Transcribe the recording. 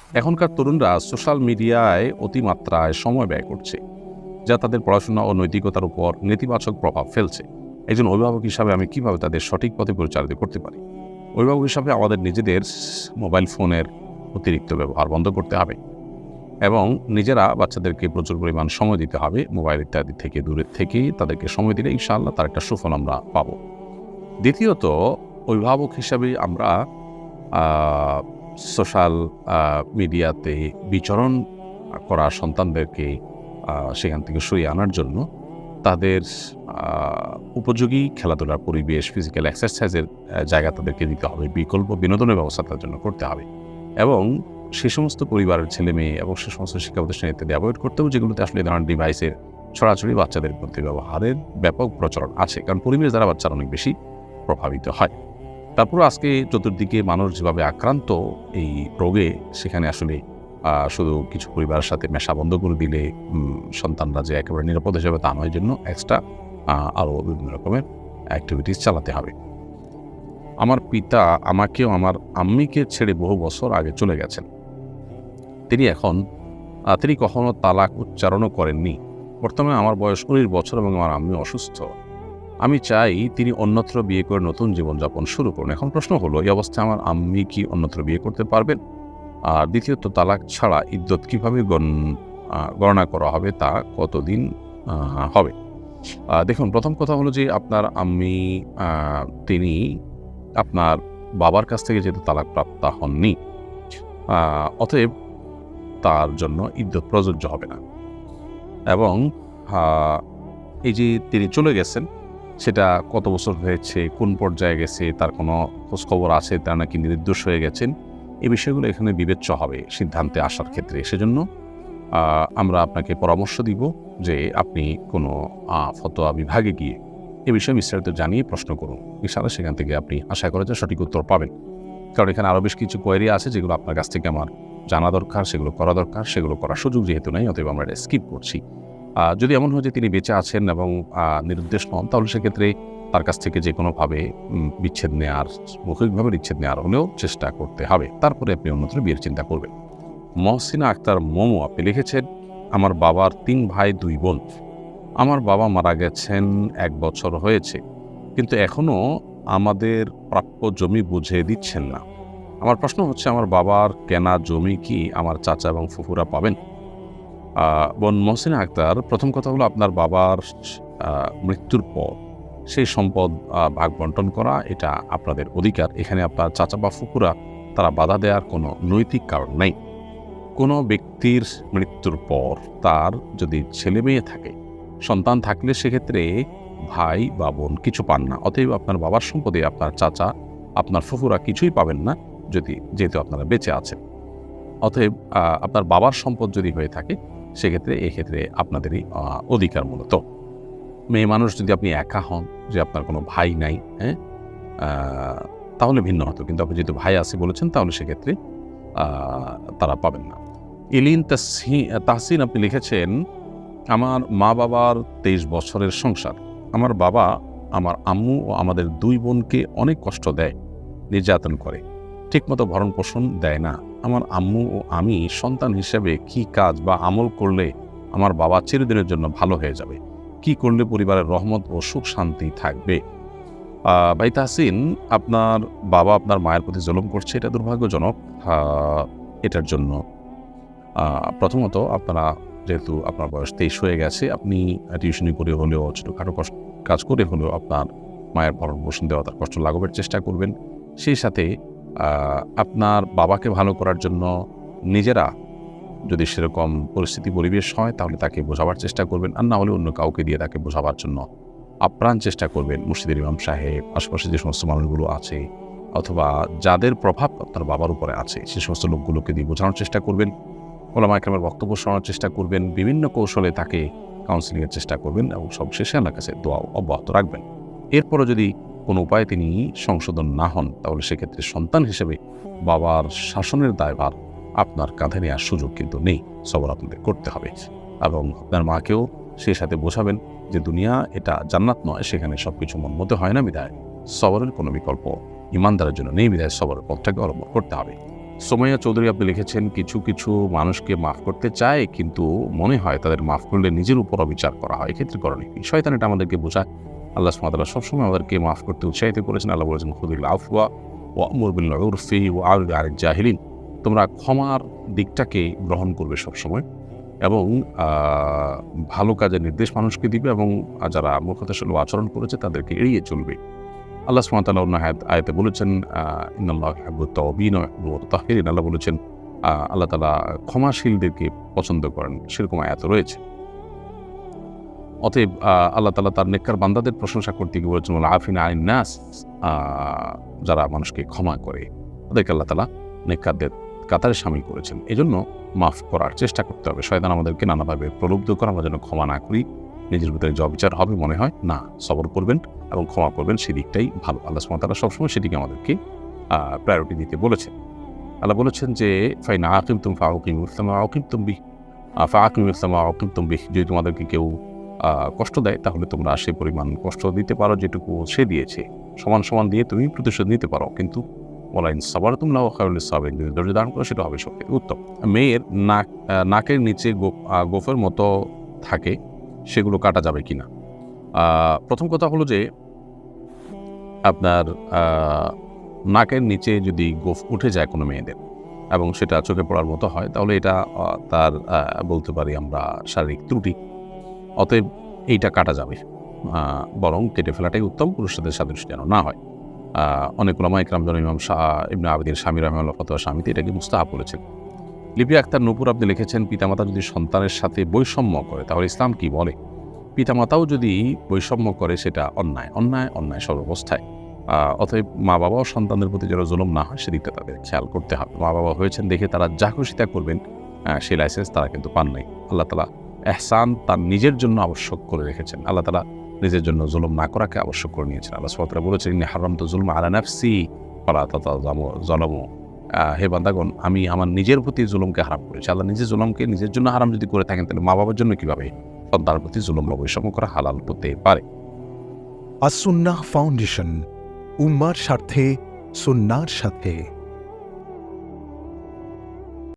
এখনকার তরুণরা সোশ্যাল মিডিয়ায় অতিমাত্রায় সময় ব্যয় করছে, যা তাদের পড়াশোনা ও নৈতিকতার উপর নেতিবাচক প্রভাব ফেলছে। একজন অভিভাবক হিসাবে আমি কিভাবে তাদের সঠিক পথে পরিচালিত করতে পারি? অভিভাবক হিসাবে আমাদের নিজেদের মোবাইল ফোনের অতিরিক্ত ব্যবহার বন্ধ করতে হবে এবং নিজেরা বাচ্চাদেরকে প্রচুর পরিমাণ সময় দিতে হবে। মোবাইল ইত্যাদি থেকে দূরের থেকেই তাদেরকে সময় দিলে ইনশাআল্লাহ তার একটা সুফল আমরা পাবো। দ্বিতীয়ত, অভিভাবক হিসাবে আমরা সোশ্যাল মিডিয়াতে বিচরণ করা সন্তানদেরকে সেখান থেকে সরিয়ে আনার জন্য তাদের উপযোগী খেলাধুলার পরিবেশ, ফিজিক্যাল এক্সারসাইজের জায়গা তাদেরকে দিতে হবে, বিকল্প বিনোদনের ব্যবস্থা তাদের জন্য করতে হবে এবং সে সমস্ত পরিবারের ছেলে মেয়ে এবং সে সমস্ত শিক্ষা প্রতিষ্ঠান ইত্যাদি অ্যাভয়েড করতে হবে যেগুলোতে আসলে এই ধরনের ডিভাইসের ছড়াছড়ি বাচ্চাদের মধ্যে ব্যবহারের ব্যাপক প্রচলন আছে, কারণ পরিবেশ দ্বারা বাচ্চারা অনেক বেশি প্রভাবিত হয়। তারপরও আজকে চতুর্দিকে মানুষ যেভাবে আক্রান্ত এই রোগে, সেখানে আসলে শুধু কিছু পরিবারের সাথে মেশা বন্ধ করে দিলে সন্তানরা যে একেবারে নিরাপদ হিসেবে তা নয়, জন্য এক্সট্রা আরও বিভিন্ন রকমের অ্যাক্টিভিটিস চালাতে হবে। আমার পিতা আমাকে ও আমার আম্মিকে ছেড়ে বহু বছর আগে চলে গেছেন। তিনি কখনো তালাক উচ্চারণও করেননি। বর্তমানে আমার বয়স 19 বছর এবং আমার আম্মি অসুস্থ। আমি চাই তিনি অন্যত্র বিয়ে করে নতুন জীবনযাপন শুরু করুন। এখন প্রশ্ন হলো, এই অবস্থায় আমার আম্মি কি অন্যত্র বিয়ে করতে পারবেন? আর দ্বিতীয়ত, তালাক ছাড়া ইদ্যত কিভাবে গণনা করা হবে, তা কতদিন হবে? দেখুন, প্রথম কথা হলো যে আপনার আম্মি তিনি আপনার বাবার কাছ থেকে যেহেতু তালাক প্রাপ্তা হননি, অতএব তার জন্য ইদ্যত প্রযোজ্য হবে না এবং এই যে তিনি চলে গেছেন, সেটা কত বছর হয়েছে, কোন পর্যায়ে গেছে, তার কোনো খোঁজখবর আছে, তার নাকি নির্দোষ হয়ে গেছেন, এই বিষয়গুলো এখানে বিবেচ্য হবে সিদ্ধান্তে আসার ক্ষেত্রে। সেজন্য আমরা আপনাকে পরামর্শ দিব যে আপনি কোনো ফতোয়া বিভাগে গিয়ে এ বিষয়ে বিস্তারিত জানিয়ে প্রশ্ন করুন। ইনশাআল্লাহ সেখান থেকে আপনি আশা করা যায় সঠিক উত্তর পাবেন। কারণ এখানে আরও বেশ কিছু কোয়েরি আছে যেগুলো আপনার কাছ থেকে আমার জানা দরকার, সেগুলো করা দরকার। সেগুলো করার সুযোগ যেহেতু নাই, অতএব আমরা এটা স্কিপ করছি। যদি এমন হয় যে তিনি বেঁচে আছেন এবং নিরুদ্দেশ নন, তাহলে সেক্ষেত্রে তার কাছ থেকে যে কোনোভাবে বিচ্ছেদ নেওয়ার, মৌখিকভাবে বিচ্ছেদ নেওয়ার হলেও চেষ্টা করতে হবে। তারপরে আপনি অন্যত্র বিয়ের চিন্তা করবেন। মহসিনা আক্তার মোমো আপনি লিখেছেন, আমার বাবার 3 ভাই 2 বোন। আমার বাবা মারা গেছেন 1 বছর হয়েছে, কিন্তু এখনও আমাদের প্রাপ্য জমি বুঝিয়ে দিচ্ছেন না। আমার প্রশ্ন হচ্ছে, আমার বাবার কেনা জমি কি আমার চাচা এবং ফুফুরা পাবেন? বোন মহসিনা আক্তার, প্রথম কথা হলো, আপনার বাবার মৃত্যুর পর সেই সম্পদ ভাগ বন্টন করা এটা আপনাদের অধিকার। এখানে আপনার চাচা বা ফুফুরা তারা বাধা দেওয়ার কোনো নৈতিক কারণ নেই। কোনো ব্যক্তির মৃত্যুর পর তার যদি ছেলে মেয়ে থাকে, সন্তান থাকলে সেক্ষেত্রে ভাই বা বোন কিছু পান না। অতএব আপনার বাবার সম্পদে আপনার চাচা, আপনার ফুফুরা কিছুই পাবেন না যেহেতু আপনারা বেঁচে আছেন। অতএব আপনার বাবার সম্পদ যদি হয়ে থাকে, এক্ষেত্রে আপনাদেরই অধিকার মূলত। মেয়ে মানুষ যদি আপনি একা হন, যে আপনার কোনো ভাই নাই, হ্যাঁ, তাহলে ভিন্ন হতো। কিন্তু আপনি যেহেতু ভাই আছে বলেছেন, তাহলে সেক্ষেত্রে তারা পাবেন না। ইলিন তাহসিন আপনি লিখেছেন, আমার মা বাবার 23 বছরের সংসার। আমার বাবা আমার আম্মু ও আমাদের 2 বোনকে অনেক কষ্ট দেয়, নির্যাতন করে, ঠিকমতো ভরণ পোষণ দেয় না। আমার আম্মু ও আমি সন্তান হিসেবে কি কাজ বা আমল করলে আমার বাবা চিরদিনের জন্য ভালো হয়ে যাবে? কি করলে পরিবারের রহমত ও সুখ শান্তি থাকবে? ভাই তাহসিন, আপনার বাবা আপনার মায়ের প্রতি জুলুম করছে, এটা দুর্ভাগ্যজনক। এটার জন্য প্রথমত আপনারা, যেহেতু আপনার বয়স 23 হয়ে গেছে, আপনি টিউশনি করে হলেও, ছোটোখাটো কাজ করে হলেও আপনার মায়ের ভরণ পোষণ দেওয়া, তার কষ্ট লাঘবের চেষ্টা করবেন। সেই সাথে আপনার বাবাকে ভালো করার জন্য নিজেরা যদি সেরকম পরিস্থিতি পরিবেশ হয়, তাহলে তাকে বোঝাবার চেষ্টা করবেন, আর না হলে অন্য কাউকে দিয়ে তাকে বোঝাবার জন্য আপ্রাণ চেষ্টা করবেন। মসজিদের ইমাম সাহেব, আশেপাশে যে সমস্ত মানুষগুলো আছে, অথবা যাদের প্রভাব আপনার বাবার উপরে আছে, সে সমস্ত লোকগুলোকে দিয়ে বোঝানোর চেষ্টা করবেন। ওলামা ইকরামের বক্তব্য শোনার চেষ্টা করবেন, বিভিন্ন কৌশলে তাকে কাউন্সিলিংয়ের চেষ্টা করবেন এবং সবশেষে আল্লাহর কাছে দোয়া অব্যাহত রাখবেন। এরপরও যদি কোনো উপায়ে তিনি সংশোধন না হন, তাহলে সেক্ষেত্রে সন্তান হিসেবে বাবার শাসনের দায়ভার আপনার কাঁধে নেওয়ার সুযোগ কিন্তু নেই। সবর আপনাদের করতে হবে এবং আপনার মাকেও সেই সাথে বোঝাবেন যে দুনিয়া এটা জান্নাত নয়, সেখানে সব কিছু মন মতো হয় না, বিধায় সবরের কোনো বিকল্প ইমানদারের জন্য নেই, বিধায় সবরের পথটাকে অবলম্বন করতে হবে। সোমাইয়া চৌধুরী আপনি লিখেছেন, কিছু কিছু মানুষকে মাফ করতে চায় কিন্তু মনে হয় তাদের মাফ করলে নিজের উপর অবিচার করা হয়, এক্ষেত্রে করণীয় কি? শয়তান এটা আমাদেরকে বোঝায়। আল্লাহ সুবহানাহু ওয়া তাআলা সবসময় আমাদেরকে মাফ করতে উৎসাহিত করেছেন। আল্লাহ বলেছেন, খুযিল আফওয়া ওয়া'মুর বিল উরফি ওয়া'রিদ আনিল জাহিলিন। তোমরা ক্ষমার দিকটাকে গ্রহণ করবে সবসময় এবং ভালো কাজের নির্দেশ মানুষকে দিবে এবং যারা মূর্খতাসুলভ আচরণ করেছে তাদেরকে এড়িয়ে চলবে। আল্লাহ সুবহানাহু ওয়া তাআলা অন্য আয়াতে বলেছেন, ইন্নাল্লাহা ইউহিব্বুত তাওয়াবিন ওয়া ইউহিব্বুল মুতাতাহহিরিন। আল্লাহ বলেছেন, আল্লাহ তাআলা ক্ষমাশীলদেরকে পছন্দ করেন, সেরকম আয়াত রয়েছে। অতএব আল্লাহ তাআলা তার নেককার বান্দাদের প্রশংসা করতে গিয়ে বলেছেন, ওয়াল আফিনা আনিন নাস, যারা মানুষকে ক্ষমা করে তাদেরকে আল্লাহ তাআলা নেককারদের কাতারে শামিল করেছেন। এজন্য মাফ করার চেষ্টা করতে হবে। শয়তান আমাদেরকে নানাভাবে প্রলুব্ধ করে আমরা যেন ক্ষমা না করি। নিজের ভিতরে যে অবিচার হবে মনে হয় না, সবর করবেন এবং ক্ষমা করবেন, সেদিকটাই ভালো। আল্লাহ সুবহানাহু ওয়া তাআলা সবসময় সেদিকে আমাদেরকে প্রায়োরিটি দিতে বলেছেন। আল্লাহ বলেছেন যে, ফাইন আকিমতুম ফাআকিমু মিসলা আকিমতুম বিহি ফাআকিমু মিসলা আকিমতুম বিহি। যদি তোমাদেরকে কেউ কষ্ট দেয় তাহলে তোমরা সেই পরিমাণ কষ্ট দিতে পারো যেটুকু সে দিয়েছে, সমান সমান দিয়ে তুমি প্রতিশোধ নিতে পারো। কিন্তু ওয়ালাইন সাবারতুম লাহুয়া খায়রুল লিস-সাবিরিন, যদি ধৈর্য ধারণ করো সেটা হবে সবথেকে উত্তম। মেয়ের নাকের নিচে গোফের মতো থাকে, সেগুলো কাটা যাবে কিনা? প্রথম কথা হলো যে আপনার নাকের নিচে যদি গোফ উঠে যায় কোনো মেয়েদের এবং সেটা চোখে পড়ার মতো হয়, তাহলে এটা তার বলতে পারি আমরা শারীরিক ত্রুটি। অতএব এইটা কাটা যাবে, বরং কেটে ফেলাটাই উত্তম, পুরুষদের সাদৃশ্য যেন না হয়। অনেক উলামা ইকরাম যেমন ইমাম ইবনে আবিদিন শামী রাহিমাহুল্লাহ ফতোয়া শামীতে এটাকে মুস্তাহাব বলেছেন। লিপি আক্তার নূপুর আপনি লিখেছেন, পিতামাতা যদি সন্তানের সাথে বৈষম্য করে তাহলে ইসলাম কি বলে? পিতামাতাও যদি বৈষম্য করে সেটা অন্যায়, অন্যায়, অন্যায় সর্বাবস্থায়। অতএব মা বাবাও সন্তানদের প্রতি যেন জুলুম না হয় সেদিকটা তাদের খেয়াল করতে হবে। মা বাবা হয়েছেন দেখে তারা যা খুশি তা করবেন, সেই লাইসেন্স তারা কিন্তু পান নাই। আল্লাহ তাআলা ইহসান তার নিজের জন্য আবশ্যক করে রেখেছেন। আল্লাহ তাআলা নিজের জন্য জুলুম না করাকে আবশ্যক করে নিয়েছেন। আল্লাহ সুবহানাহু ওয়া তাআলা বলেছেন, ইন্নী হারামতু যুলমা আলা নাফসি ফালা তাযালামু। হে বান্দাগণ, আমি আমার নিজের প্রতি জুলুমকে হারাম করেছি। আল্লাহ নিজের জুলুমকে নিজের জন্য হারাম যদি করে থাকেন, তাহলে মা বাবার জন্য কিভাবে সন্তানের প্রতি জুলুম বা বৈষম্য করা হালাল হতে পারে? আস-সুন্নাহ ফাউন্ডেশন, উম্মার স্বার্থে সুন্নাহর সাথে।